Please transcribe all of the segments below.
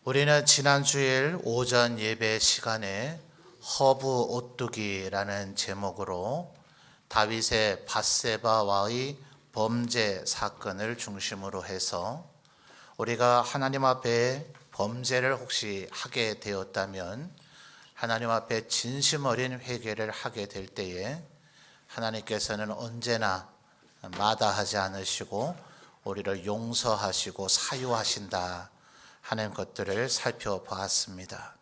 우리는 지난 주일 오전 예배 시간에 허브 오뚜기라는 제목으로 다윗의 밧세바와의 범죄 사건을 중심으로 해서 우리가 하나님 앞에 범죄를 혹시 하게 되었다면 하나님 앞에 진심 어린 회개를 하게 될 때에 하나님께서는 언제나 마다하지 않으시고 우리를 용서하시고 사유하신다 하는 것들을 살펴보았습니다.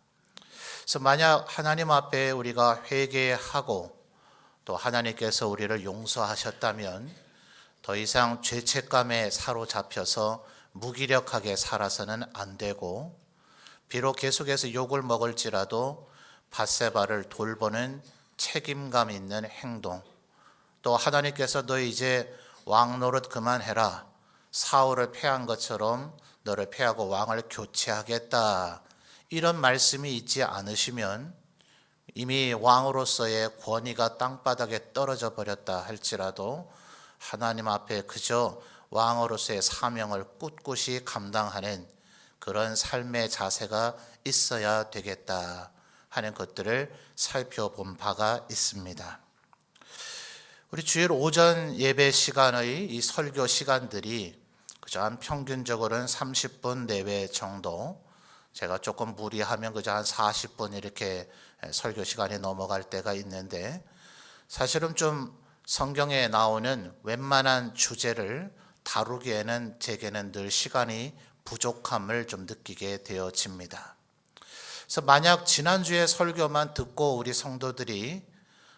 그래서 만약 하나님 앞에 우리가 회개하고 또 하나님께서 우리를 용서하셨다면 더 이상 죄책감에 사로잡혀서 무기력하게 살아서는 안 되고, 비록 계속해서 욕을 먹을지라도 밧세바를 돌보는 책임감 있는 행동, 또 하나님께서 너 이제 왕 노릇 그만해라, 사울을 패한 것처럼 너를 패하고 왕을 교체하겠다, 이런 말씀이 있지 않으시면 이미 왕으로서의 권위가 땅바닥에 떨어져 버렸다 할지라도 하나님 앞에 그저 왕으로서의 사명을 꿋꿋이 감당하는 그런 삶의 자세가 있어야 되겠다 하는 것들을 살펴본 바가 있습니다. 우리 주일 오전 예배 시간의 이 설교 시간들이 그저 한 평균적으로는 30분 내외 정도, 제가 조금 무리하면 그저 한 40분 이렇게 설교 시간이 넘어갈 때가 있는데, 사실은 좀 성경에 나오는 웬만한 주제를 다루기에는 제게는 늘 시간이 부족함을 좀 느끼게 되어집니다. 그래서 만약 지난주에 설교만 듣고 우리 성도들이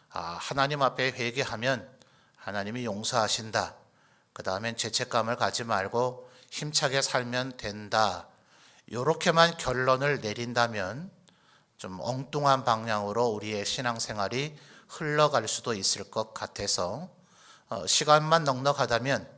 하나님 앞에 회개하면 하나님이 용서하신다, 그 다음엔 죄책감을 가지 말고 힘차게 살면 된다, 이렇게만 결론을 내린다면 좀 엉뚱한 방향으로 우리의 신앙생활이 흘러갈 수도 있을 것 같아서 시간만 넉넉하다면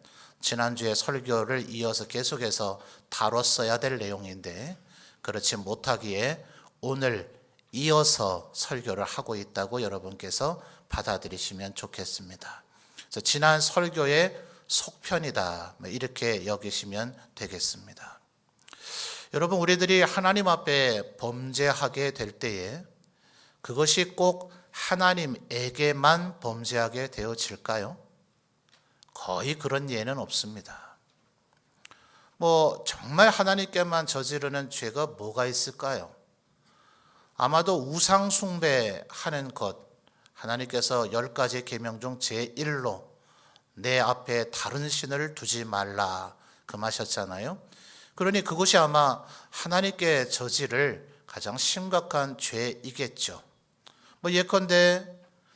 지난주에 설교를 이어서 계속해서 다뤘어야 될 내용인데 그렇지 못하기에 오늘 이어서 설교를 하고 있다고 여러분께서 받아들이시면 좋겠습니다. 그래서 지난 설교의 속편이다, 이렇게 여기시면 되겠습니다. 여러분, 우리들이 하나님 앞에 범죄하게 될 때에 그것이 꼭 하나님에게만 범죄하게 되어질까요? 거의 그런 예는 없습니다. 정말 하나님께만 저지르는 죄가 뭐가 있을까요? 아마도 우상 숭배하는 것, 하나님께서 10가지 계명 중 제1로 내 앞에 다른 신을 두지 말라 금하셨잖아요. 그러니 그것이 아마 하나님께 저지를 가장 심각한 죄이겠죠. 예컨대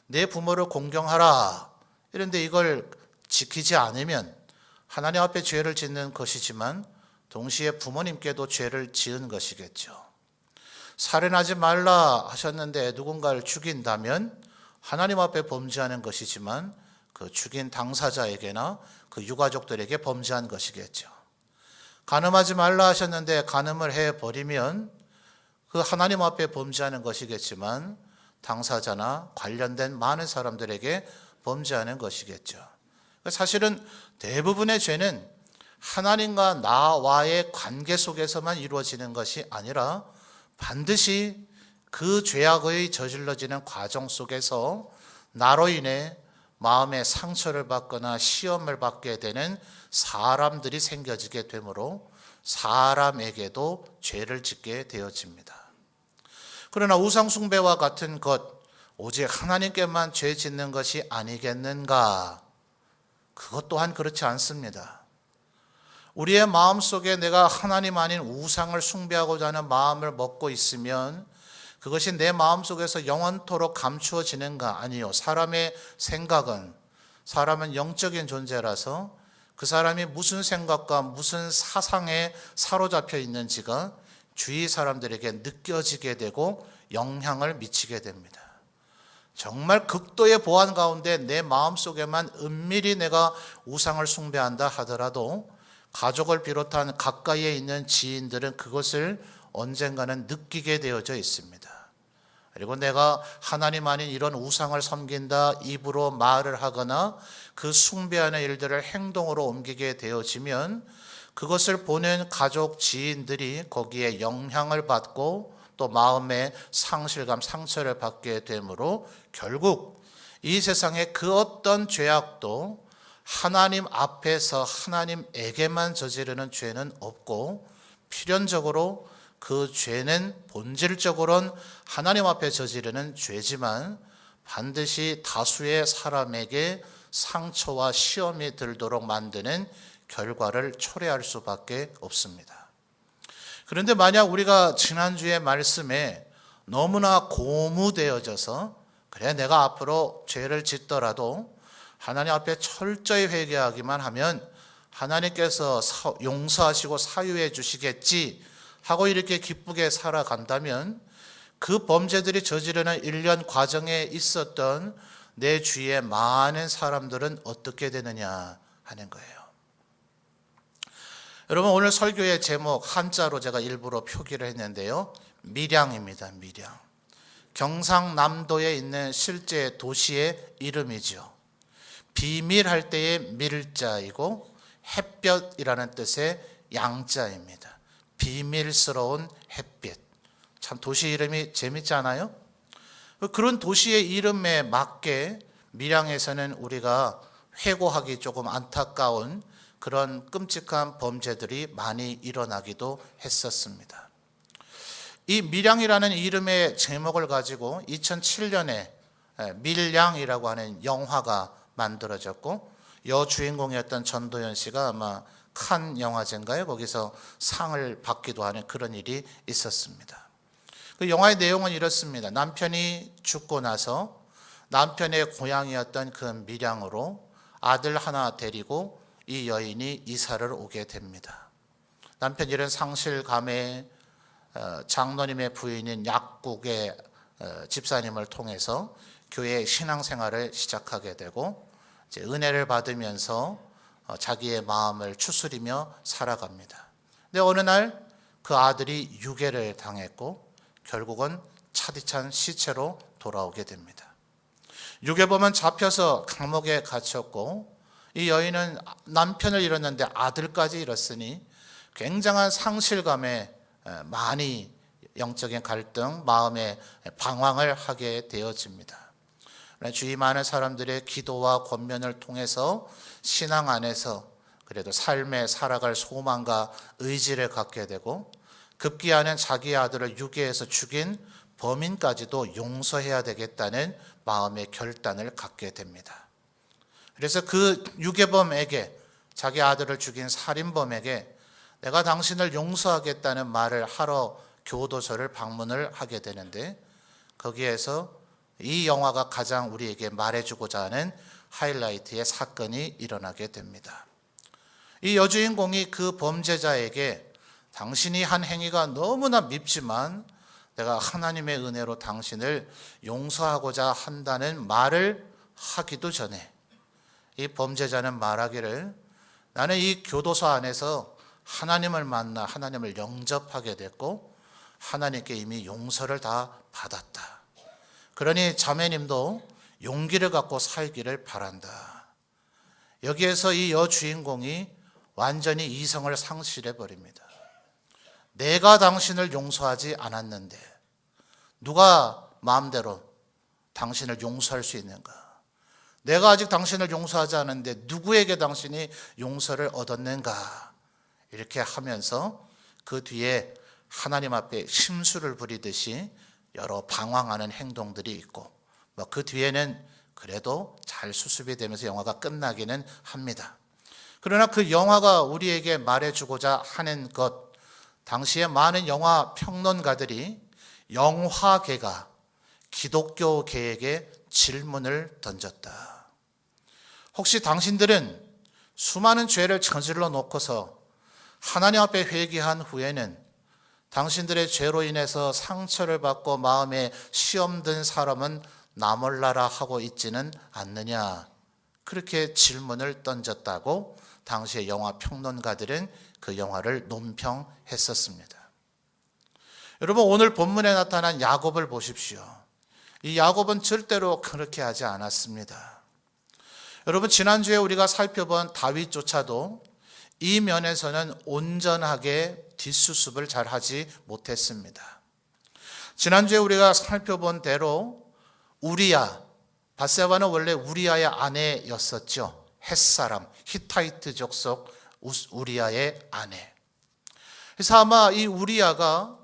내 부모를 공경하라, 이런데 이걸 지키지 않으면 하나님 앞에 죄를 짓는 것이지만 동시에 부모님께도 죄를 지은 것이겠죠. 살인하지 말라 하셨는데 누군가를 죽인다면 하나님 앞에 범죄하는 것이지만 그 죽인 당사자에게나 그 유가족들에게 범죄한 것이겠죠. 간음하지 말라 하셨는데 간음을 해버리면 그 하나님 앞에 범죄하는 것이겠지만 당사자나 관련된 많은 사람들에게 범죄하는 것이겠죠. 사실은 대부분의 죄는 하나님과 나와의 관계 속에서만 이루어지는 것이 아니라 반드시 그 죄악의 저질러지는 과정 속에서 나로 인해 마음의 상처를 받거나 시험을 받게 되는 사람들이 생겨지게 되므로 사람에게도 죄를 짓게 되어집니다. 그러나 우상숭배와 같은 것, 오직 하나님께만 죄 짓는 것이 아니겠는가? 그것 또한 그렇지 않습니다. 우리의 마음속에 내가 하나님 아닌 우상을 숭배하고자 하는 마음을 먹고 있으면 그것이 내 마음속에서 영원토록 감추어지는가? 아니요. 사람의 생각은, 사람은 영적인 존재라서 그 사람이 무슨 생각과 무슨 사상에 사로잡혀 있는지가 주위 사람들에게 느껴지게 되고 영향을 미치게 됩니다. 정말 극도의 보안 가운데 내 마음속에만 은밀히 내가 우상을 숭배한다 하더라도 가족을 비롯한 가까이에 있는 지인들은 그것을 언젠가는 느끼게 되어져 있습니다. 그리고 내가 하나님 아닌 이런 우상을 섬긴다 입으로 말을 하거나 그 숭배하는 일들을 행동으로 옮기게 되어지면 그것을 보는 가족, 지인들이 거기에 영향을 받고 또 마음의 상실감, 상처를 받게 되므로 결국 이 세상의 그 어떤 죄악도 하나님 앞에서 하나님에게만 저지르는 죄는 없고, 필연적으로 그 죄는 본질적으로는 하나님 앞에 저지르는 죄지만 반드시 다수의 사람에게 상처와 시험이 들도록 만드는 결과를 초래할 수밖에 없습니다. 그런데 만약 우리가 지난주의 말씀에 너무나 고무되어져서 그래 내가 앞으로 죄를 짓더라도 하나님 앞에 철저히 회개하기만 하면 하나님께서 용서하시고 사유해 주시겠지 하고 이렇게 기쁘게 살아간다면 그 범죄들이 저지르는 일련 과정에 있었던 내 주위의 많은 사람들은 어떻게 되느냐 하는 거예요. 여러분, 오늘 설교의 제목 한자로 제가 일부러 표기를 했는데요. 밀양입니다. 밀양. 경상남도에 있는 실제 도시의 이름이죠. 비밀할 때의 밀자이고 햇볕이라는 뜻의 양자입니다. 비밀스러운 햇빛. 참 도시 이름이 재밌지 않아요? 그런 도시의 이름에 맞게 밀양에서는 우리가 회고하기 조금 안타까운 그런 끔찍한 범죄들이 많이 일어나기도 했었습니다. 이 밀양이라는 이름의 제목을 가지고 2007년에 밀양이라고 하는 영화가 만들어졌고, 여주인공이었던 전도연 씨가 아마 칸 영화제인가요? 거기서 상을 받기도 하는 그런 일이 있었습니다. 그 영화의 내용은 이렇습니다. 남편이 죽고 나서 남편의 고향이었던 그 밀양으로 아들 하나 데리고 이 여인이 이사를 오게 됩니다. 남편 이런 상실감에 장로님의 부인인 약국의 집사님을 통해서 교회 신앙생활을 시작하게 되고 이제 은혜를 받으면서 자기의 마음을 추스리며 살아갑니다. 근데 어느 날 그 아들이 유괴를 당했고 결국은 차디찬 시체로 돌아오게 됩니다. 유괴범은 잡혀서 감옥에 갇혔고 이 여인은 남편을 잃었는데 아들까지 잃었으니 굉장한 상실감에 많이 영적인 갈등, 마음의 방황을 하게 되어집니다. 주위 많은 사람들의 기도와 권면을 통해서 신앙 안에서 그래도 삶에 살아갈 소망과 의지를 갖게 되고 급기야는 자기 아들을 유괴해서 죽인 범인까지도 용서해야 되겠다는 마음의 결단을 갖게 됩니다. 그래서 그 유괴범에게, 자기 아들을 죽인 살인범에게 내가 당신을 용서하겠다는 말을 하러 교도소를 방문을 하게 되는데, 거기에서 이 영화가 가장 우리에게 말해주고자 하는 하이라이트의 사건이 일어나게 됩니다. 이 여주인공이 그 범죄자에게 당신이 한 행위가 너무나 밉지만 내가 하나님의 은혜로 당신을 용서하고자 한다는 말을 하기도 전에 이 범죄자는 말하기를 나는 이 교도소 안에서 하나님을 만나 하나님을 영접하게 됐고 하나님께 이미 용서를 다 받았다. 그러니 자매님도 용기를 갖고 살기를 바란다. 여기에서 이 여주인공이 완전히 이성을 상실해 버립니다. 내가 당신을 용서하지 않았는데 누가 마음대로 당신을 용서할 수 있는가? 내가 아직 당신을 용서하지 않았는데 누구에게 당신이 용서를 얻었는가? 이렇게 하면서 그 뒤에 하나님 앞에 심술을 부리듯이 여러 방황하는 행동들이 있고 그 뒤에는 그래도 잘 수습이 되면서 영화가 끝나기는 합니다. 그러나 그 영화가 우리에게 말해주고자 하는 것, 당시에 많은 영화 평론가들이 영화계가 기독교계에게 질문을 던졌다. 혹시 당신들은 수많은 죄를 저질러 놓고서 하나님 앞에 회개한 후에는 당신들의 죄로 인해서 상처를 받고 마음에 시험 든 사람은 나 몰라라 하고 있지는 않느냐, 그렇게 질문을 던졌다고 당시의 영화 평론가들은 그 영화를 논평했었습니다. 여러분, 오늘 본문에 나타난 야곱을 보십시오. 이 야곱은 절대로 그렇게 하지 않았습니다. 여러분, 지난주에 우리가 살펴본 다윗조차도 이 면에서는 온전하게 뒷수습을 잘 하지 못했습니다. 지난주에 우리가 살펴본 대로 우리야, 밧세바는 원래 우리아의 아내였었죠. 햇사람, 히타이트 족속 우리아의 아내. 그래서 아마 이 우리아가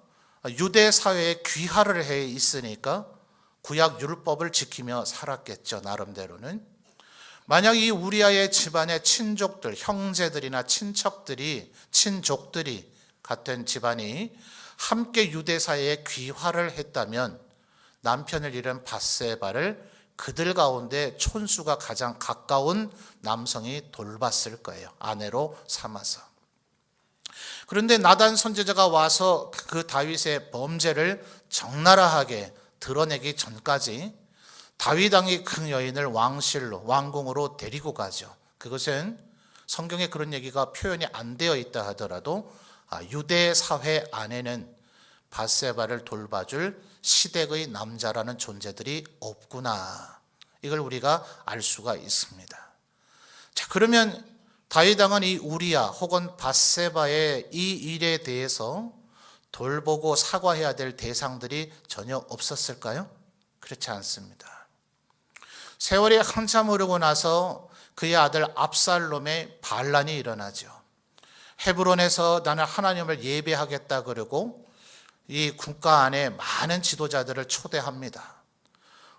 유대 사회에 귀화를 해 있으니까 구약 율법을 지키며 살았겠죠, 나름대로는. 만약 이 우리아의 집안의 친족들, 형제들이나 친족들이 같은 집안이 함께 유대 사회에 귀화를 했다면 남편을 잃은 밧세바를 그들 가운데 촌수가 가장 가까운 남성이 돌봤을 거예요. 아내로 삼아서. 그런데 나단 선지자가 와서 그 다윗의 범죄를 적나라하게 드러내기 전까지 다윗 왕이 그 여인을 왕실로, 왕궁으로 데리고 가죠. 그것은 성경에 그런 얘기가 표현이 안 되어 있다 하더라도 유대 사회 안에는 밧세바를 돌봐줄 시댁의 남자라는 존재들이 없구나. 이걸 우리가 알 수가 있습니다. 자, 그러면 다윗 왕은 이 우리야 혹은 밧세바의 이 일에 대해서 돌보고 사과해야 될 대상들이 전혀 없었을까요? 그렇지 않습니다. 세월이 한참 흐르고 나서 그의 아들 압살롬의 반란이 일어나죠. 헤브론에서 나는 하나님을 예배하겠다 그러고 이 국가 안에 많은 지도자들을 초대합니다.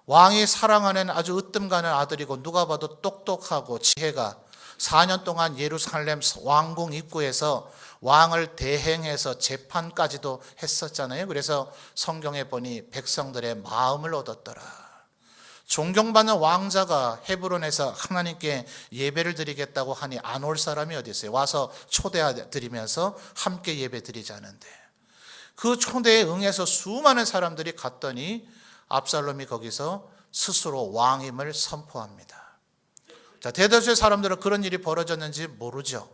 왕이 사랑하는 아주 으뜸 가는 아들이고 누가 봐도 똑똑하고 지혜가 4년 동안 예루살렘 왕궁 입구에서 왕을 대행해서 재판까지도 했었잖아요. 그래서 성경에 보니 백성들의 마음을 얻었더라. 존경받는 왕자가 헤브론에서 하나님께 예배를 드리겠다고 하니 안 올 사람이 어디 있어요? 와서 초대 드리면서 함께 예배 드리자는데 그 초대에 응해서 수많은 사람들이 갔더니 압살롬이 거기서 스스로 왕임을 선포합니다. 자, 대다수의 사람들은 그런 일이 벌어졌는지 모르죠.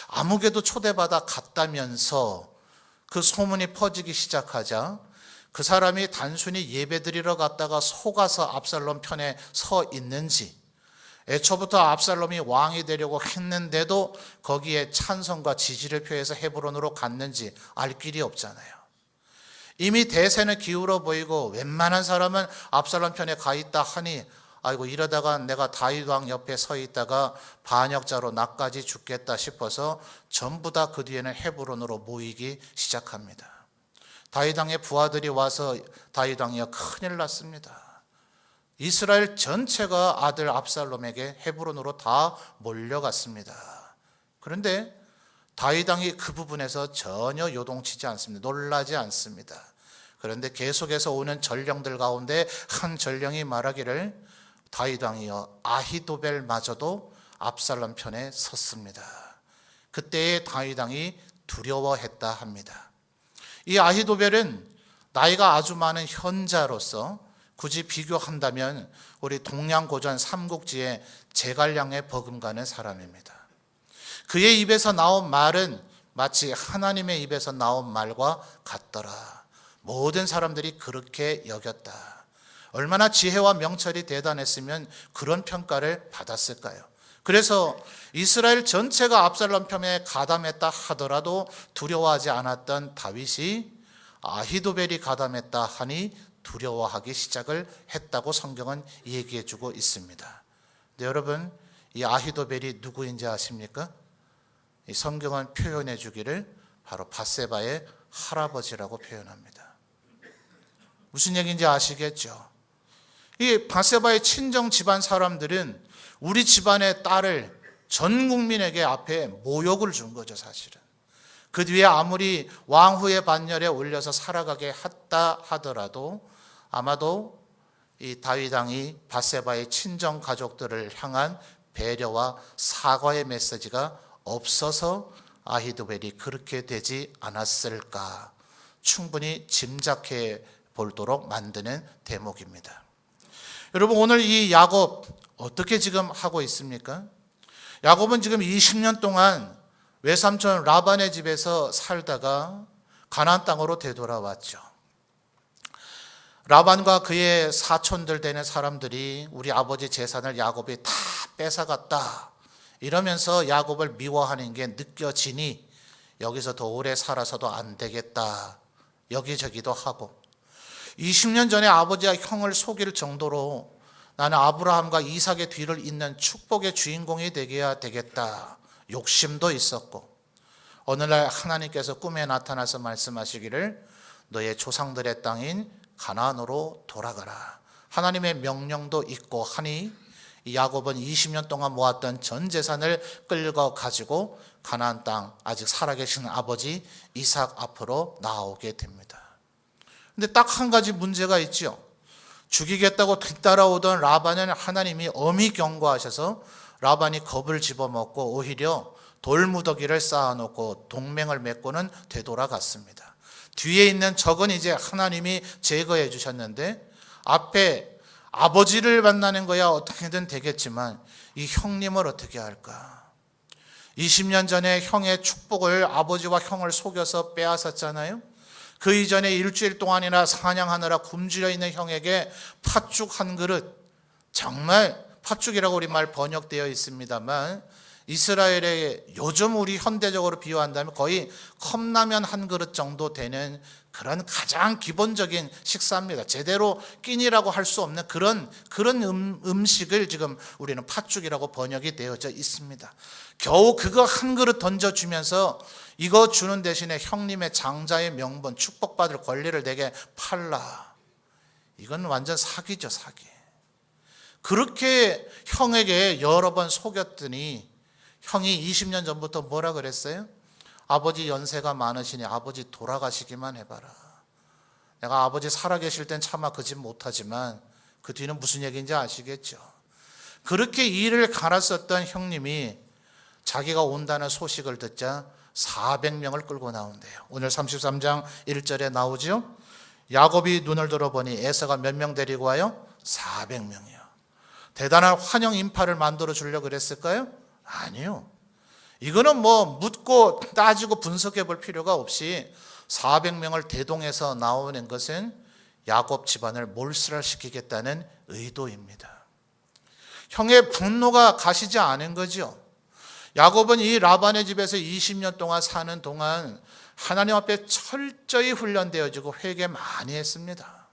아무개도 초대받아 갔다면서 그 소문이 퍼지기 시작하자 그 사람이 단순히 예배드리러 갔다가 속아서 압살롬 편에 서 있는지, 애초부터 압살롬이 왕이 되려고 했는데도 거기에 찬성과 지지를 표해서 헤브론으로 갔는지 알 길이 없잖아요. 이미 대세는 기울어 보이고 웬만한 사람은 압살롬 편에 가 있다 하니 아이고 이러다가 내가 다윗 왕 옆에 서 있다가 반역자로 나까지 죽겠다 싶어서 전부 다 그 뒤에는 헤브론으로 모이기 시작합니다. 다윗 왕의 부하들이 와서 다윗 왕이여 큰일 났습니다. 이스라엘 전체가 아들 압살롬에게 헤브론으로 다 몰려갔습니다. 그런데 다윗 왕이 그 부분에서 전혀 요동치지 않습니다. 놀라지 않습니다. 그런데 계속해서 오는 전령들 가운데 한 전령이 말하기를 다윗 왕이여 아히도벨마저도 압살롬 편에 섰습니다. 그때의 다윗 왕이 두려워했다 합니다. 이 아히도벨은 나이가 아주 많은 현자로서 굳이 비교한다면 우리 동양고전 삼국지의 제갈량에 버금가는 사람입니다. 그의 입에서 나온 말은 마치 하나님의 입에서 나온 말과 같더라. 모든 사람들이 그렇게 여겼다. 얼마나 지혜와 명철이 대단했으면 그런 평가를 받았을까요? 그래서 이스라엘 전체가 압살롬 편에 가담했다 하더라도 두려워하지 않았던 다윗이 아히도벨이 가담했다 하니 두려워하기 시작을 했다고 성경은 얘기해 주고 있습니다. 근데 여러분, 이 아히도벨이 누구인지 아십니까? 이 성경은 표현해 주기를 바로 밧세바의 할아버지라고 표현합니다. 무슨 얘기인지 아시겠죠? 이 밧세바의 친정 집안 사람들은 우리 집안의 딸을 전 국민에게 앞에 모욕을 준 거죠, 사실은. 그 뒤에 아무리 왕후의 반열에 올려서 살아가게 했다 하더라도 아마도 이 다윗 왕이 밧세바의 친정 가족들을 향한 배려와 사과의 메시지가 없어서 아히도벨이 그렇게 되지 않았을까 충분히 짐작해 보도록 만드는 대목입니다. 여러분, 오늘 이 야곱 어떻게 지금 하고 있습니까? 야곱은 지금 20년 동안 외삼촌 라반의 집에서 살다가 가나안 땅으로 되돌아왔죠. 라반과 그의 사촌들 되는 사람들이 우리 아버지 재산을 야곱이 다 뺏어갔다, 이러면서 야곱을 미워하는 게 느껴지니 여기서 더 오래 살아서도 안 되겠다 여기저기도 하고 20년 전에 아버지와 형을 속일 정도로 나는 아브라함과 이삭의 뒤를 잇는 축복의 주인공이 되어야 되겠다 욕심도 있었고 어느 날 하나님께서 꿈에 나타나서 말씀하시기를 너의 조상들의 땅인 가나안으로 돌아가라. 하나님의 명령도 있고 하니 야곱은 20년 동안 모았던 전 재산을 끌고 가지고 가나안 땅 아직 살아계신 아버지 이삭 앞으로 나오게 됩니다. 근데 딱 한 가지 문제가 있죠. 죽이겠다고 뒤따라오던 라반은 하나님이 엄히 경고하셔서 라반이 겁을 집어먹고 오히려 돌무더기를 쌓아놓고 동맹을 맺고는 되돌아갔습니다. 뒤에 있는 적은 이제 하나님이 제거해 주셨는데 앞에 아버지를 만나는 거야 어떻게든 되겠지만 이 형님을 어떻게 할까? 20년 전에 형의 축복을 아버지와 형을 속여서 빼앗았잖아요. 그 이전에 일주일 동안이나 사냥하느라 굶주려 있는 형에게 팥죽 한 그릇, 정말 팥죽이라고 우리말 번역되어 있습니다만 이스라엘의 요즘 우리 현대적으로 비유한다면 거의 컵라면 한 그릇 정도 되는 그런 가장 기본적인 식사입니다. 제대로 끼니라고 할 수 없는 그런 음식을 지금 우리는 팥죽이라고 번역이 되어져 있습니다. 겨우 그거 한 그릇 던져주면서 이거 주는 대신에 형님의 장자의 명분, 축복받을 권리를 내게 팔라. 이건 완전 사기죠, 사기. 그렇게 형에게 여러 번 속였더니 형이 20년 전부터 뭐라 그랬어요? 아버지 연세가 많으시니 아버지 돌아가시기만 해봐라. 내가 아버지 살아계실 땐 차마 그 집 못하지만 그 뒤는 무슨 얘기인지 아시겠죠? 그렇게 일을 갈았었던 형님이 자기가 온다는 소식을 듣자 400명을 끌고 나온대요. 오늘 33장 1절에 나오죠. 야곱이 눈을 들어보니 에서가 몇 명 데리고 와요? 400명이요. 대단한 환영 인파를 만들어 주려고 그랬을까요? 아니요. 이거는 뭐 묻고 따지고 분석해 볼 필요가 없이 400명을 대동해서 나오는 것은 야곱 집안을 몰살시키겠다는 의도입니다. 형의 분노가 가시지 않은 거죠. 야곱은 이 라반의 집에서 20년 동안 사는 동안 하나님 앞에 철저히 훈련되어지고 회개 많이 했습니다.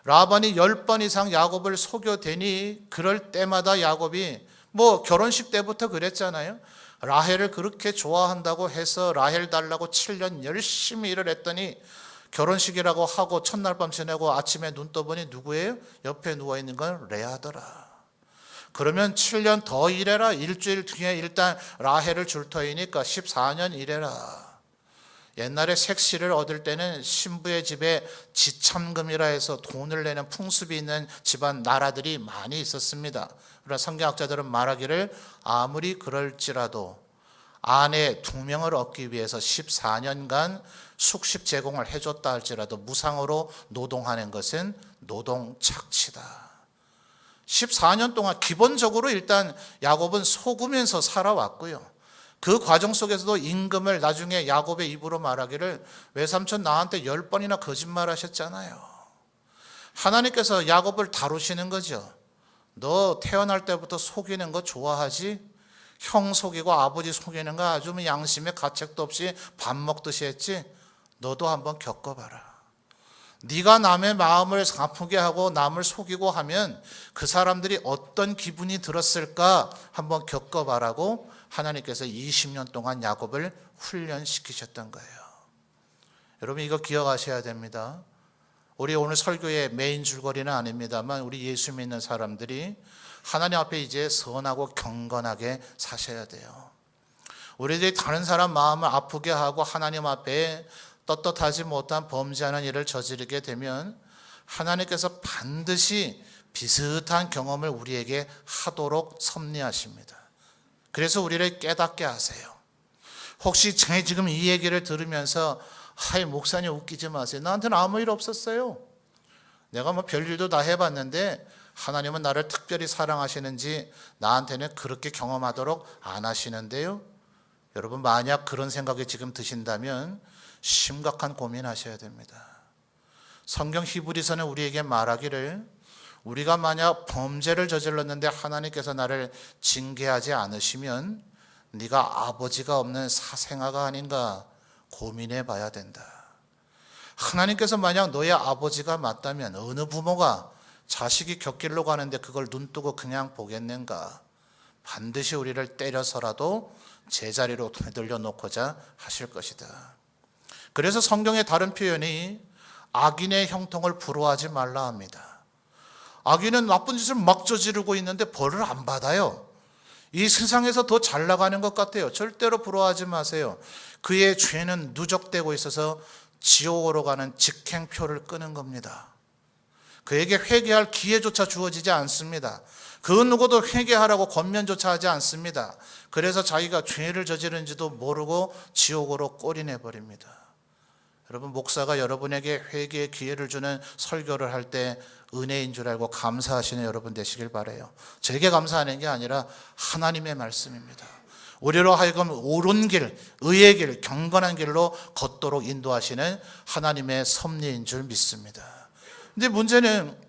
라반이 10번 이상 야곱을 속여대니 그럴 때마다 야곱이 뭐 결혼식 때부터 그랬잖아요. 라헬을 그렇게 좋아한다고 해서 라헬 달라고 7년 열심히 일을 했더니 결혼식이라고 하고 첫날 밤 지내고 아침에 눈 떠보니 누구예요? 옆에 누워있는 건 레아더라. 그러면 7년 더 일해라. 일주일 뒤에 일단 라헬을 줄 터이니까 14년 일해라. 옛날에 색시를 얻을 때는 신부의 집에 지참금이라 해서 돈을 내는 풍습이 있는 집안 나라들이 많이 있었습니다. 그러나 성경학자들은 말하기를 아무리 그럴지라도 아내 2명을 얻기 위해서 14년간 숙식 제공을 해줬다 할지라도 무상으로 노동하는 것은 노동착취다. 14년 동안 기본적으로 일단 야곱은 속으면서 살아왔고요. 그 과정 속에서도 임금을 나중에 야곱의 입으로 말하기를 외삼촌 나한테 10번이나 거짓말하셨잖아요. 하나님께서 야곱을 다루시는 거죠. 너 태어날 때부터 속이는 거 좋아하지? 형 속이고 아버지 속이는 거 아주 양심에 가책도 없이 밥 먹듯이 했지? 너도 한번 겪어봐라. 네가 남의 마음을 아프게 하고 남을 속이고 하면 그 사람들이 어떤 기분이 들었을까 한번 겪어봐라고 하나님께서 20년 동안 야곱을 훈련시키셨던 거예요. 여러분 이거 기억하셔야 됩니다. 우리 오늘 설교의 메인 줄거리는 아닙니다만 우리 예수 믿는 사람들이 하나님 앞에 이제 선하고 경건하게 사셔야 돼요. 우리들이 다른 사람 마음을 아프게 하고 하나님 앞에 떳떳하지 못한 범죄하는 일을 저지르게 되면 하나님께서 반드시 비슷한 경험을 우리에게 하도록 섭리하십니다. 그래서 우리를 깨닫게 하세요. 혹시 지금 이 얘기를 들으면서 하이 목사님 웃기지 마세요. 나한테는 아무 일 없었어요. 내가 뭐 별일도 다 해봤는데 하나님은 나를 특별히 사랑하시는지 나한테는 그렇게 경험하도록 안 하시는데요. 여러분 만약 그런 생각이 지금 드신다면 심각한 고민하셔야 됩니다. 성경 히브리서는 우리에게 말하기를 우리가 만약 범죄를 저질렀는데 하나님께서 나를 징계하지 않으시면 네가 아버지가 없는 사생아가 아닌가 고민해 봐야 된다. 하나님께서 만약 너의 아버지가 맞다면 어느 부모가 자식이 곁길로 가는데 그걸 눈뜨고 그냥 보겠는가? 반드시 우리를 때려서라도 제자리로 되돌려 놓고자 하실 것이다. 그래서 성경의 다른 표현이 악인의 형통을 부러워하지 말라 합니다. 악인은 나쁜 짓을 막 저지르고 있는데 벌을 안 받아요. 이 세상에서 더 잘 나가는 것 같아요. 절대로 부러워하지 마세요. 그의 죄는 누적되고 있어서 지옥으로 가는 직행표를 끄는 겁니다. 그에게 회개할 기회조차 주어지지 않습니다. 그 누구도 회개하라고 권면조차 하지 않습니다. 그래서 자기가 죄를 저지른지도 모르고 지옥으로 꼬리내버립니다. 여러분, 목사가 여러분에게 회개의 기회를 주는 설교를 할 때 은혜인 줄 알고 감사하시는 여러분 되시길 바라요. 제게 감사하는 게 아니라 하나님의 말씀입니다. 우리로 하여금 옳은 길, 의의 길, 경건한 길로 걷도록 인도하시는 하나님의 섭리인 줄 믿습니다. 근데 문제는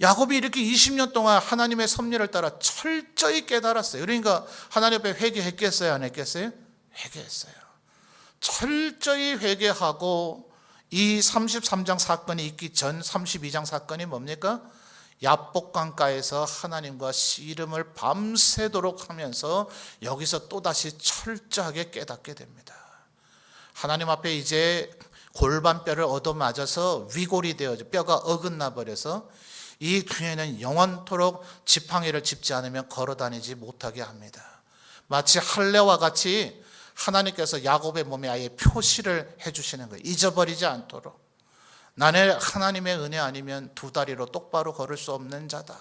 야곱이 이렇게 20년 동안 하나님의 섭리를 따라 철저히 깨달았어요. 그러니까 하나님 앞에 회개했겠어요? 안 했겠어요? 회개했어요. 철저히 회개하고 이 33장 사건이 있기 전 32장 사건이 뭡니까? 야복강가에서 하나님과 씨름을 밤새도록 하면서 여기서 또다시 철저하게 깨닫게 됩니다. 하나님 앞에 이제 골반뼈를 얻어맞아서 위골이 되어져 뼈가 어긋나 버려서 이 뒤에는 영원토록 지팡이를 짚지 않으면 걸어다니지 못하게 합니다. 마치 할례와 같이 하나님께서 야곱의 몸에 아예 표시를 해주시는 거예요. 잊어버리지 않도록. 나는 하나님의 은혜 아니면 두 다리로 똑바로 걸을 수 없는 자다.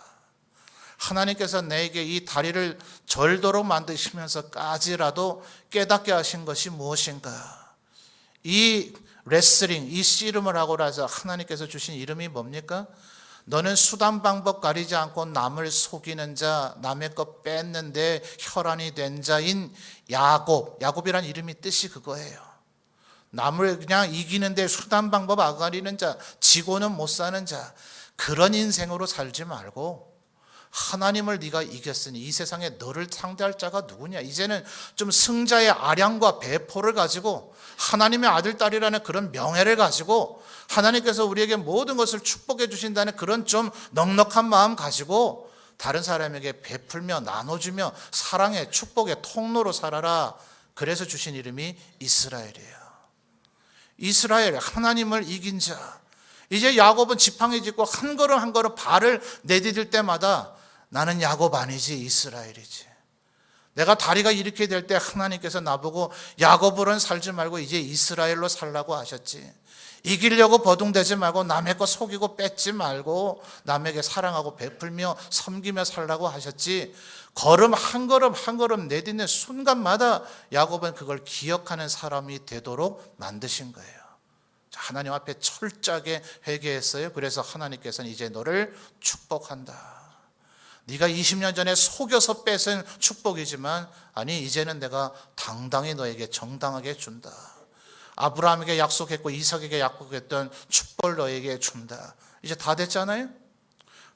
하나님께서 내게 이 다리를 절도록 만드시면서까지라도 깨닫게 하신 것이 무엇인가? 이 레슬링, 이 씨름을 하고 나서 하나님께서 주신 이름이 뭡니까? 너는 수단 방법 가리지 않고 남을 속이는 자, 남의 것 뺏는데 혈안이 된 자인 야곱. 야곱이란 이름이 뜻이 그거예요. 남을 그냥 이기는데 수단 방법 안 가리는 자, 지고는 못 사는 자. 그런 인생으로 살지 말고 하나님을 네가 이겼으니 이 세상에 너를 상대할 자가 누구냐. 이제는 좀 승자의 아량과 배포를 가지고 하나님의 아들, 딸이라는 그런 명예를 가지고 하나님께서 우리에게 모든 것을 축복해 주신다는 그런 좀 넉넉한 마음 가지고 다른 사람에게 베풀며 나눠주며 사랑의 축복의 통로로 살아라. 그래서 주신 이름이 이스라엘이에요. 이스라엘, 하나님을 이긴 자. 이제 야곱은 지팡이 짚고 한 걸음 한 걸음 발을 내디딜 때마다 나는 야곱 아니지 이스라엘이지. 내가 다리가 이렇게 될 때 하나님께서 나보고 야곱으로는 살지 말고 이제 이스라엘로 살라고 하셨지. 이기려고 버둥대지 말고 남의 것 속이고 뺏지 말고 남에게 사랑하고 베풀며 섬기며 살라고 하셨지. 걸음 한 걸음 내딛는 순간마다 야곱은 그걸 기억하는 사람이 되도록 만드신 거예요. 하나님 앞에 철저하게 회개했어요. 그래서 하나님께서는 이제 너를 축복한다. 네가 20년 전에 속여서 뺏은 축복이지만 아니 이제는 내가 당당히 너에게 정당하게 준다. 아브라함에게 약속했고 이삭에게 약속했던 축복을 너에게 준다. 이제 다 됐잖아요.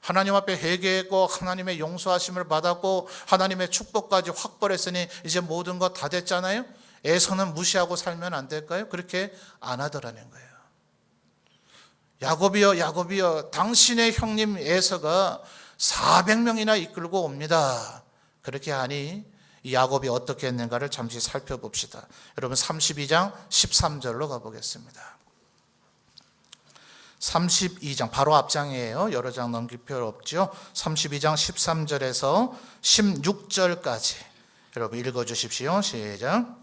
하나님 앞에 회개했고 하나님의 용서하심을 받았고 하나님의 축복까지 확보했으니 이제 모든 것 다 됐잖아요. 에서는 무시하고 살면 안 될까요? 그렇게 안 하더라는 거예요. 야곱이여 야곱이여 당신의 형님 에서가 400명이나 이끌고 옵니다. 그렇게 하니 이 야곱이 어떻게 했는가를 잠시 살펴봅시다. 여러분 32장 13절로 가보겠습니다. 32장 바로 앞장이에요. 여러 장 넘길 필요 없죠. 32장 13절에서 16절까지 여러분 읽어주십시오. 시작.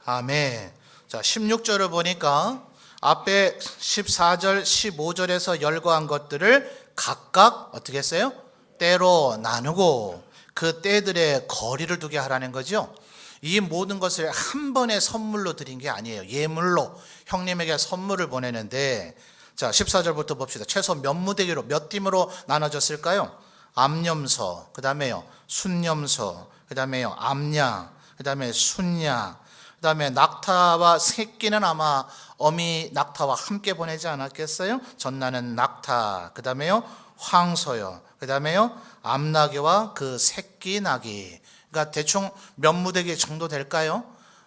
아멘. 자, 16절을 보니까 앞에 14절, 15절에서 열거한 것들을 각각 어떻게 했어요? 때로 나누고 그 때들의 거리를 두게 하라는 거죠. 이 모든 것을 한 번에 선물로 드린 게 아니에요. 예물로 형님에게 선물을 보내는데, 자 14절부터 봅시다. 최소 몇 무대기로 몇 팀으로 나눠졌을까요? 암염소, 그 다음에요 순염소, 그 다음에요 암양, 그 다음에 순양, 그 다음에 낙타와 새끼는 아마 어미 낙타와 함께 보내지 않았겠어요? 전나는 낙타, 그 다음에요 황소요, 그 다음에요 암나귀와 그 새끼 나귀. 그러니까 대충 몇 무대기 정도 될까요?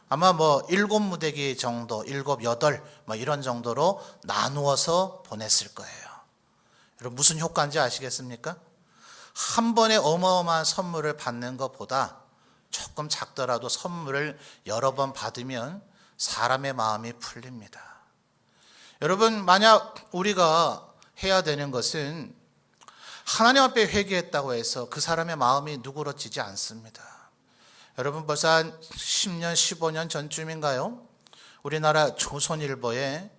아마 뭐 7무대기 정도, 7, 8 뭐 이런 정도로 나누어서 보냈을 거예요. 여러분 무슨 효과인지 아시겠습니까? 한 번에 어마어마한 선물을 받는 것보다 조금 작더라도 선물을 여러 번 받으면 사람의 마음이 풀립니다. 여러분 만약 우리가 해야 되는 것은 하나님 앞에 회개했다고 해서 그 사람의 마음이 누그러지지 않습니다. 여러분 벌써 한 10년, 15년 전쯤인가요? 우리나라 조선일보에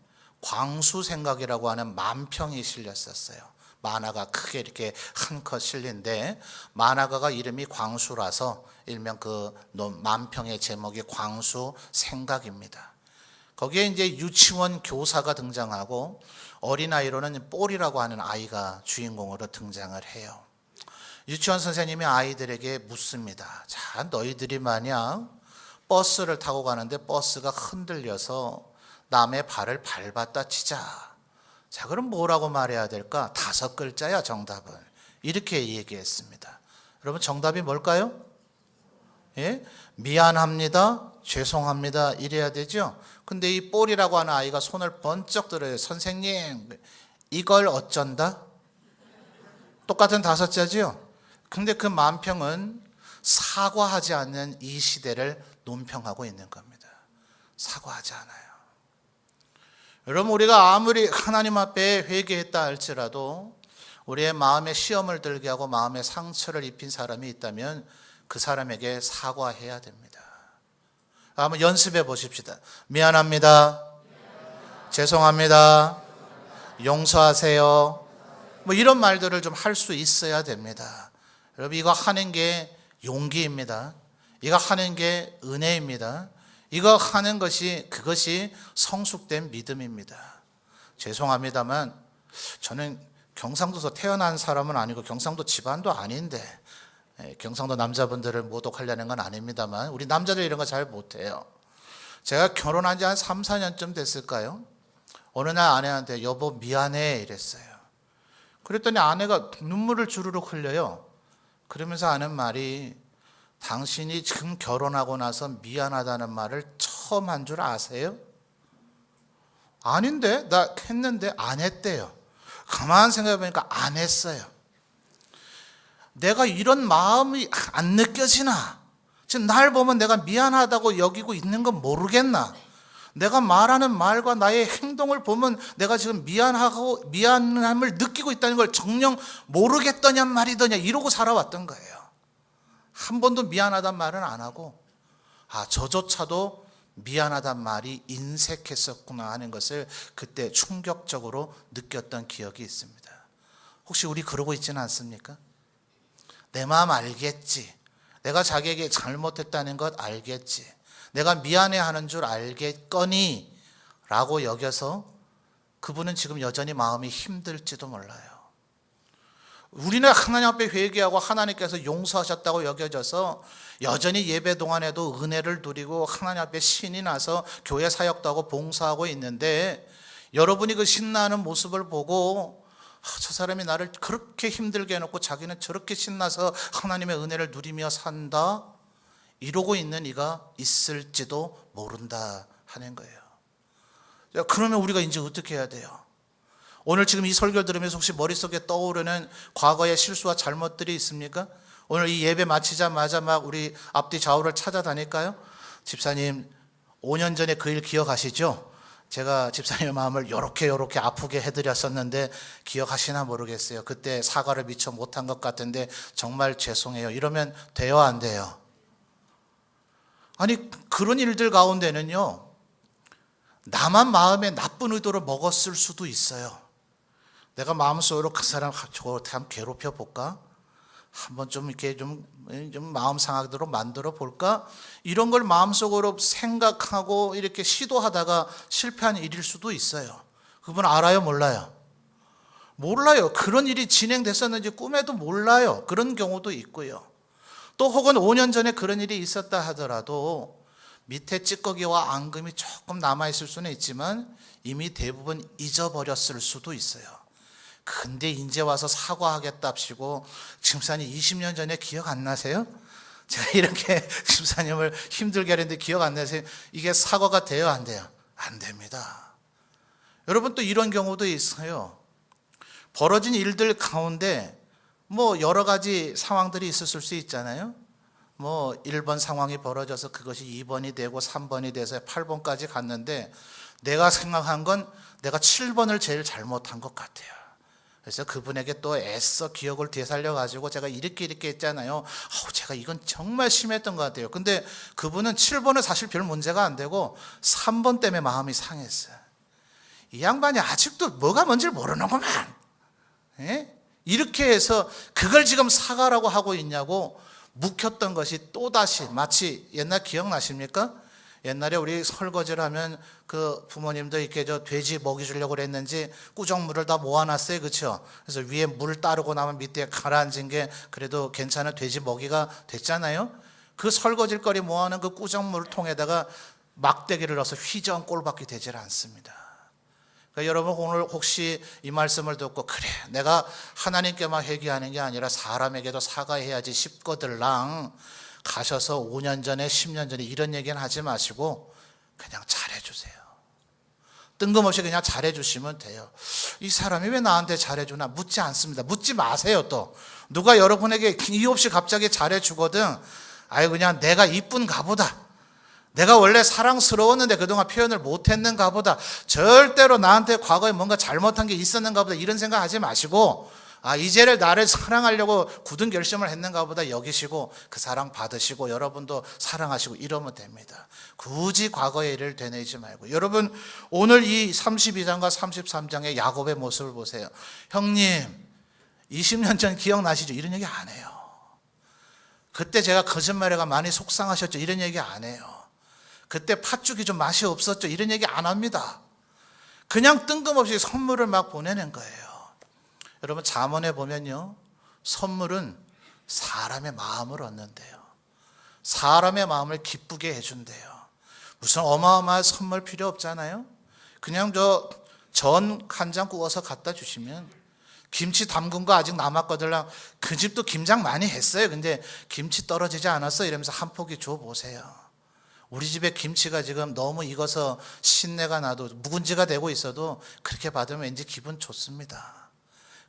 광수생각이라고 하는 만평이 실렸었어요. 만화가 크게 이렇게 한 컷 실린데 만화가가 이름이 광수라서 일명 그 만평의 제목이 광수생각입니다. 거기에 이제 유치원 교사가 등장하고 어린아이로는 뽀리라고 하는 아이가 주인공으로 등장을 해요. 유치원 선생님이 아이들에게 묻습니다. 자, 너희들이 만약 버스를 타고 가는데 버스가 흔들려서 남의 발을 밟았다 치자. 자, 그럼 뭐라고 말해야 될까? 5글자야 정답은. 이렇게 얘기했습니다. 여러분 정답이 뭘까요? 예? 미안합니다, 죄송합니다 이래야 되죠. 근데 이 뽀리라고 하는 아이가 손을 번쩍 들어요. 선생님 이걸 어쩐다? 똑같은 5자지요. 근데 그 만평은 사과하지 않는 이 시대를 논평하고 있는 겁니다. 사과하지 않아요. 여러분 우리가 아무리 하나님 앞에 회개했다 할지라도 우리의 마음에 시험을 들게 하고 마음에 상처를 입힌 사람이 있다면 그 사람에게 사과해야 됩니다. 한번 연습해 보십시다. 미안합니다. 죄송합니다. 용서하세요. 뭐 이런 말들을 좀 할 수 있어야 됩니다. 여러분 이거 하는 게 용기입니다. 이거 하는 게 은혜입니다. 이거 하는 것이 그것이 성숙된 믿음입니다. 죄송합니다만 저는 경상도에서 태어난 사람은 아니고 경상도 집안도 아닌데 경상도 남자분들을 모독하려는 건 아닙니다만 우리 남자들 이런 거 잘 못해요. 제가 결혼한 지 한 3, 4년쯤 됐을까요? 어느 날 아내한테 여보 미안해 이랬어요. 그랬더니 아내가 눈물을 주르륵 흘려요. 그러면서 하는 말이 당신이 지금 결혼하고 나서 미안하다는 말을 처음 한 줄 아세요? 아닌데 나 했는데 안 했대요. 가만 생각해 보니까 안 했어요. 내가 이런 마음이 안 느껴지나? 지금 날 보면 내가 미안하다고 여기고 있는 건 모르겠나? 내가 말하는 말과 나의 행동을 보면 내가 지금 미안함을 느끼고 있다는 걸 정녕 모르겠더냐 말이더냐 이러고 살아왔던 거예요. 한 번도 미안하단 말은 안 하고 저조차도 미안하단 말이 인색했었구나 하는 것을 그때 충격적으로 느꼈던 기억이 있습니다. 혹시 우리 그러고 있지는 않습니까? 내 마음 알겠지. 내가 자기에게 잘못했다는 것 알겠지. 내가 미안해하는 줄 알겠거니 라고 여겨서 그분은 지금 여전히 마음이 힘들지도 몰라요. 우리는 하나님 앞에 회개하고 하나님께서 용서하셨다고 여겨져서 여전히 예배 동안에도 은혜를 누리고 하나님 앞에 신이 나서 교회 사역도 하고 봉사하고 있는데 여러분이 그 신나는 모습을 보고 저 사람이 나를 그렇게 힘들게 해놓고 자기는 저렇게 신나서 하나님의 은혜를 누리며 산다 이러고 있는 이가 있을지도 모른다 하는 거예요. 그러면 우리가 이제 어떻게 해야 돼요? 오늘 지금 이 설교를 들으면서 혹시 머릿속에 떠오르는 과거의 실수와 잘못들이 있습니까? 오늘 이 예배 마치자마자 막 우리 앞뒤 좌우를 찾아다닐까요? 집사님 5년 전에 그 일 기억하시죠? 제가 집사님의 마음을 요렇게 아프게 해드렸었는데 기억하시나 모르겠어요. 그때 사과를 미처 못한 것 같은데 정말 죄송해요. 이러면 돼요 안 돼요? 아니 그런 일들 가운데는요 나만 마음에 나쁜 의도로 먹었을 수도 있어요. 내가 마음속으로 그 사람 저한테 한번 괴롭혀 볼까? 한번 좀 이렇게 좀 마음 상하도록 만들어 볼까? 이런 걸 마음속으로 생각하고 이렇게 시도하다가 실패한 일일 수도 있어요. 그분 알아요? 몰라요? 몰라요. 그런 일이 진행됐었는지 꿈에도 몰라요. 그런 경우도 있고요. 또 혹은 5년 전에 그런 일이 있었다 하더라도 밑에 찌꺼기와 앙금이 조금 남아있을 수는 있지만 이미 대부분 잊어버렸을 수도 있어요. 근데 이제 와서 사과하겠답시고, 집사님 20년 전에 기억 안 나세요? 제가 이렇게 집사님을 힘들게 하는데 기억 안 나세요? 이게 사과가 돼요? 안 돼요? 안 됩니다. 여러분, 또 이런 경우도 있어요. 벌어진 일들 가운데 뭐 여러 가지 상황들이 있었을 수 있잖아요. 뭐 1번 상황이 벌어져서 그것이 2번이 되고 3번이 돼서 8번까지 갔는데 내가 생각한 건 내가 7번을 제일 잘못한 것 같아요. 그래서 그분에게 또 애써 기억을 되살려 가지고 제가 이렇게 했잖아요. 제가 이건 정말 심했던 것 같아요. 근데 그분은 7번은 사실 별 문제가 안 되고 3번 때문에 마음이 상했어요. 이 양반이 아직도 뭐가 뭔지를 모르는구만. 예? 이렇게 해서 그걸 지금 사과라고 하고 있냐고 묵혔던 것이 또다시, 마치 옛날 기억나십니까? 옛날에 우리 설거지를 하면 그 부모님도 이렇게 저 돼지 먹이 주려고 그랬는지 꾸정물을 다 모아놨어요. 그렇죠? 그래서 위에 물 따르고 나면 밑에 가라앉은 게 그래도 괜찮은 돼지 먹이가 됐잖아요. 그 설거지거리 모아놓은 그 꾸정물 통에다가 막대기를 넣어서 휘저은 꼴밖에 되질 않습니다. 그러니까 여러분, 오늘 혹시 이 말씀을 듣고 그래 내가 하나님께만 회개하는 게 아니라 사람에게도 사과해야지 싶거들랑 가셔서 5년 전에 10년 전에 이런 얘기는 하지 마시고 그냥 잘해주세요. 뜬금없이 그냥 잘해주시면 돼요. 이 사람이 왜 나한테 잘해주나 묻지 않습니다. 묻지 마세요. 또 누가 여러분에게 이유 없이 갑자기 잘해주거든, 아유 그냥 내가 이쁜가 보다, 내가 원래 사랑스러웠는데 그동안 표현을 못했는가 보다, 절대로 나한테 과거에 뭔가 잘못한 게 있었는가 보다, 이런 생각 하지 마시고 이제를 나를 사랑하려고 굳은 결심을 했는가 보다 여기시고 그 사랑 받으시고 여러분도 사랑하시고 이러면 됩니다. 굳이 과거의 일을 되뇌지 말고. 여러분, 오늘 이 32장과 33장의 야곱의 모습을 보세요. 형님 20년 전 기억나시죠? 이런 얘기 안 해요. 그때 제가 거짓말해가 많이 속상하셨죠? 이런 얘기 안 해요. 그때 팥죽이 좀 맛이 없었죠? 이런 얘기 안 합니다. 그냥 뜬금없이 선물을 막 보내는 거예요. 여러분, 잠언에 보면요, 선물은 사람의 마음을 얻는데요, 사람의 마음을 기쁘게 해준대요. 무슨 어마어마한 선물 필요 없잖아요. 그냥 전 한 장 구워서 갖다 주시면, 김치 담근 거 아직 남았거든요. 그 집도 김장 많이 했어요. 근데 김치 떨어지지 않았어 이러면서 한 포기 줘보세요. 우리 집에 김치가 지금 너무 익어서 신내가 나도 묵은지가 되고 있어도 그렇게 받으면 왠지 기분 좋습니다.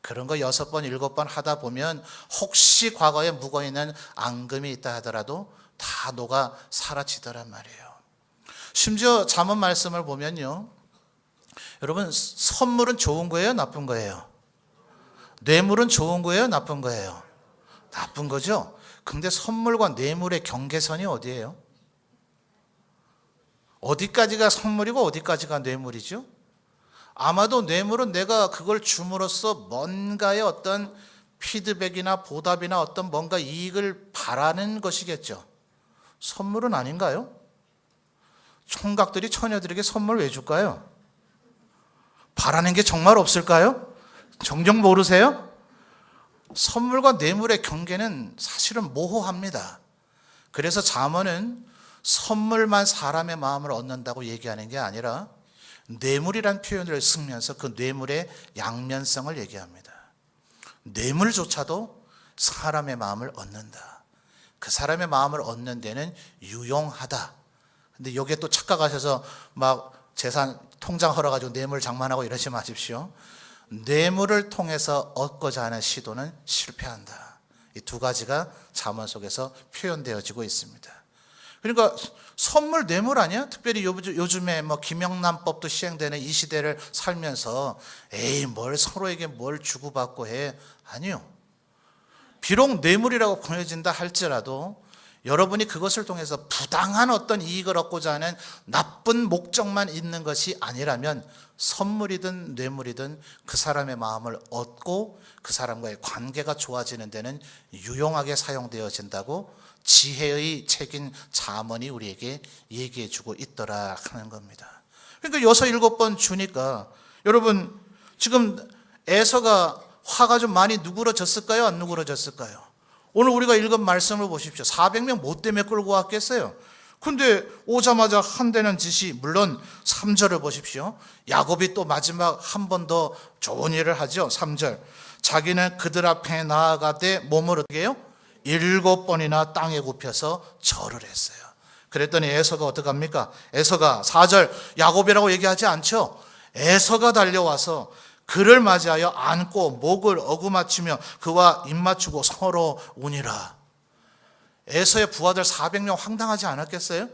그런 거 6번 7번 하다 보면 혹시 과거에 묵어있는 앙금이 있다 하더라도 다 녹아 사라지더란 말이에요. 심지어 잠언 말씀을 보면요, 여러분, 선물은 좋은 거예요? 나쁜 거예요? 뇌물은 좋은 거예요? 나쁜 거예요? 나쁜 거죠? 근데 선물과 뇌물의 경계선이 어디예요? 어디까지가 선물이고 어디까지가 뇌물이죠? 아마도 뇌물은 내가 그걸 줌으로써 뭔가의 어떤 피드백이나 보답이나 어떤 뭔가 이익을 바라는 것이겠죠. 선물은 아닌가요? 총각들이 처녀들에게 선물 왜 줄까요? 바라는 게 정말 없을까요? 정녕 모르세요? 선물과 뇌물의 경계는 사실은 모호합니다. 그래서 잠언은 선물만 사람의 마음을 얻는다고 얘기하는 게 아니라 뇌물이란 표현을 쓰면서 그 뇌물의 양면성을 얘기합니다. 뇌물조차도 사람의 마음을 얻는다. 그 사람의 마음을 얻는 데는 유용하다. 근데 여기에 또 착각하셔서 막 재산 통장 헐어가지고 뇌물 장만하고 이러지 마십시오. 뇌물을 통해서 얻고자 하는 시도는 실패한다. 이 두 가지가 잠언 속에서 표현되어지고 있습니다. 그러니까 선물 뇌물 아니야? 특별히 요즘에 뭐 김영란법도 시행되는 이 시대를 살면서 에이 뭘 서로에게 뭘 주고받고 해. 아니요. 비록 뇌물이라고 보여진다 할지라도 여러분이 그것을 통해서 부당한 어떤 이익을 얻고자 하는 나쁜 목적만 있는 것이 아니라면 선물이든 뇌물이든 그 사람의 마음을 얻고 그 사람과의 관계가 좋아지는 데는 유용하게 사용되어진다고 지혜의 책인 잠언이 우리에게 얘기해 주고 있더라 하는 겁니다. 그러니까 6, 7번 주니까 여러분 지금 에서가 화가 좀 많이 누그러졌을까요? 안 누그러졌을까요? 오늘 우리가 읽은 말씀을 보십시오. 400명 뭐 때문에 끌고 왔겠어요? 근데 오자마자 한다는 짓이, 물론 3절을 보십시오. 야곱이 또 마지막 한 번 더 좋은 일을 하죠. 3절. 자기는 그들 앞에 나아가되 몸을 어떻게 해요? 7번이나 땅에 굽혀서 절을 했어요. 그랬더니 에서가 어떡합니까? 에서가 4절 야곱이라고 얘기하지 않죠. 에서가 달려와서 그를 맞이하여 안고 목을 어루맞추며 그와 입맞추고 서로 우니라. 에서의 부하들 400명 황당하지 않았겠어요?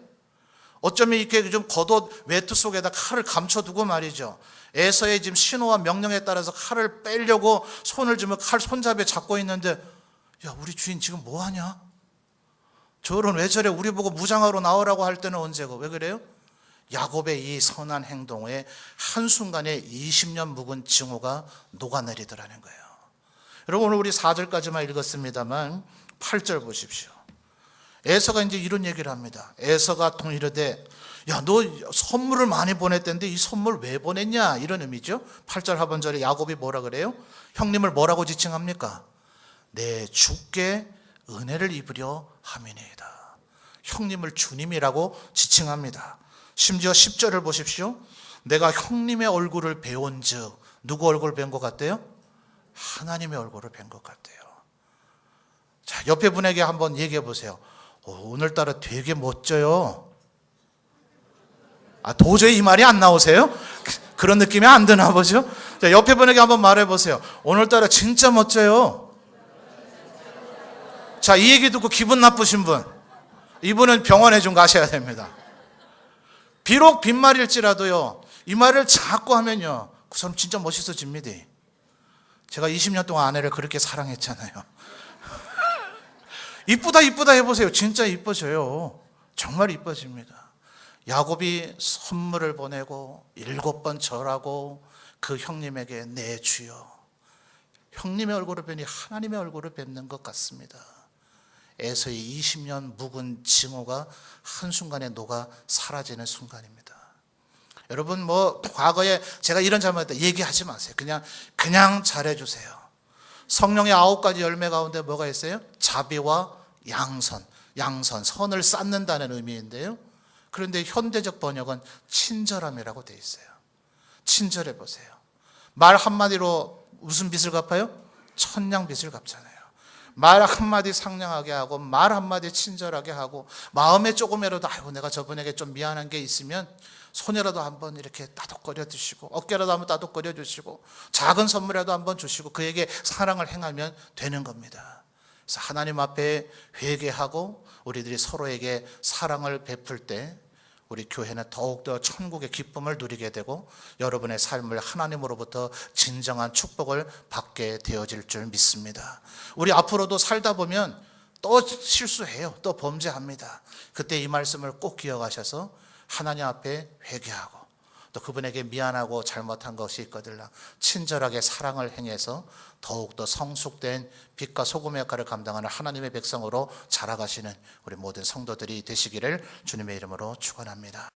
어쩌면 이렇게 좀 겉옷 외투 속에다 칼을 감춰두고 말이죠. 에서의 지금 신호와 명령에 따라서 칼을 빼려고 손을 쥐면 칼 손잡이에 잡고 있는데, 야, 우리 주인 지금 뭐 하냐? 저런 왜 저래? 우리 보고 무장하러 나오라고 할 때는 언제고? 왜 그래요? 야곱의 이 선한 행동에 한순간에 20년 묵은 증오가 녹아내리더라는 거예요. 여러분 오늘 우리 4절까지만 읽었습니다만 8절 보십시오. 에서가 이제 이런 얘기를 합니다. 에서가 동일하되 야, 너 선물을 많이 보냈던데 이 선물 왜 보냈냐? 이런 의미죠. 8절 하반절에 야곱이 뭐라 그래요? 형님을 뭐라고 지칭합니까? 내 주께 은혜를 입으려 함이니이다. 형님을 주님이라고 지칭합니다. 심지어 10절을 보십시오. 내가 형님의 얼굴을 배운즉, 누구 얼굴을 뵌 것 같대요? 하나님의 얼굴을 뵌 것 같대요. 자, 옆에 분에게 한번 얘기해 보세요. 오늘따라 되게 멋져요. 도저히 이 말이 안 나오세요? 그런 느낌이 안 드나 보죠? 자, 옆에 분에게 한번 말해 보세요. 오늘따라 진짜 멋져요. 자, 이 얘기 듣고 기분 나쁘신 분, 이분은 병원에 좀 가셔야 됩니다. 비록 빈말일지라도요, 이 말을 자꾸 하면요, 그 사람 진짜 멋있어집니다. 제가 20년 동안 아내를 그렇게 사랑했잖아요. 이쁘다 이쁘다 해보세요. 진짜 이뻐져요. 정말 이뻐집니다. 야곱이 선물을 보내고 7번 절하고 그 형님에게 내 주여, 형님의 얼굴을 뵈니 하나님의 얼굴을 뵙는 것 같습니다. 에서의 20년 묵은 증오가 한순간에 녹아 사라지는 순간입니다. 여러분 뭐 과거에 제가 이런 잘못했다 얘기하지 마세요. 그냥 잘해주세요. 성령의 9가지 열매 가운데 뭐가 있어요? 자비와 양선, 선을 쌓는다는 의미인데요. 그런데 현대적 번역은 친절함이라고 돼 있어요. 친절해 보세요. 말 한마디로 무슨 빚을 갚아요? 천냥 빚을 갚잖아요. 말 한마디 상냥하게 하고 말 한마디 친절하게 하고 마음에 조금이라도 아이고 내가 저분에게 좀 미안한 게 있으면 손이라도 한번 이렇게 따독거려 주시고 어깨라도 한번 따독거려 주시고 작은 선물이라도 한번 주시고 그에게 사랑을 행하면 되는 겁니다. 그래서 하나님 앞에 회개하고 우리들이 서로에게 사랑을 베풀 때 우리 교회는 더욱더 천국의 기쁨을 누리게 되고 여러분의 삶을 하나님으로부터 진정한 축복을 받게 되어질 줄 믿습니다. 우리 앞으로도 살다 보면 또 실수해요. 또 범죄합니다. 그때 이 말씀을 꼭 기억하셔서 하나님 앞에 회개하고 또 그분에게 미안하고 잘못한 것이 있거든요. 친절하게 사랑을 행해서 더욱더 성숙된 빛과 소금의 역할을 감당하는 하나님의 백성으로 자라가시는 우리 모든 성도들이 되시기를 주님의 이름으로 축원합니다.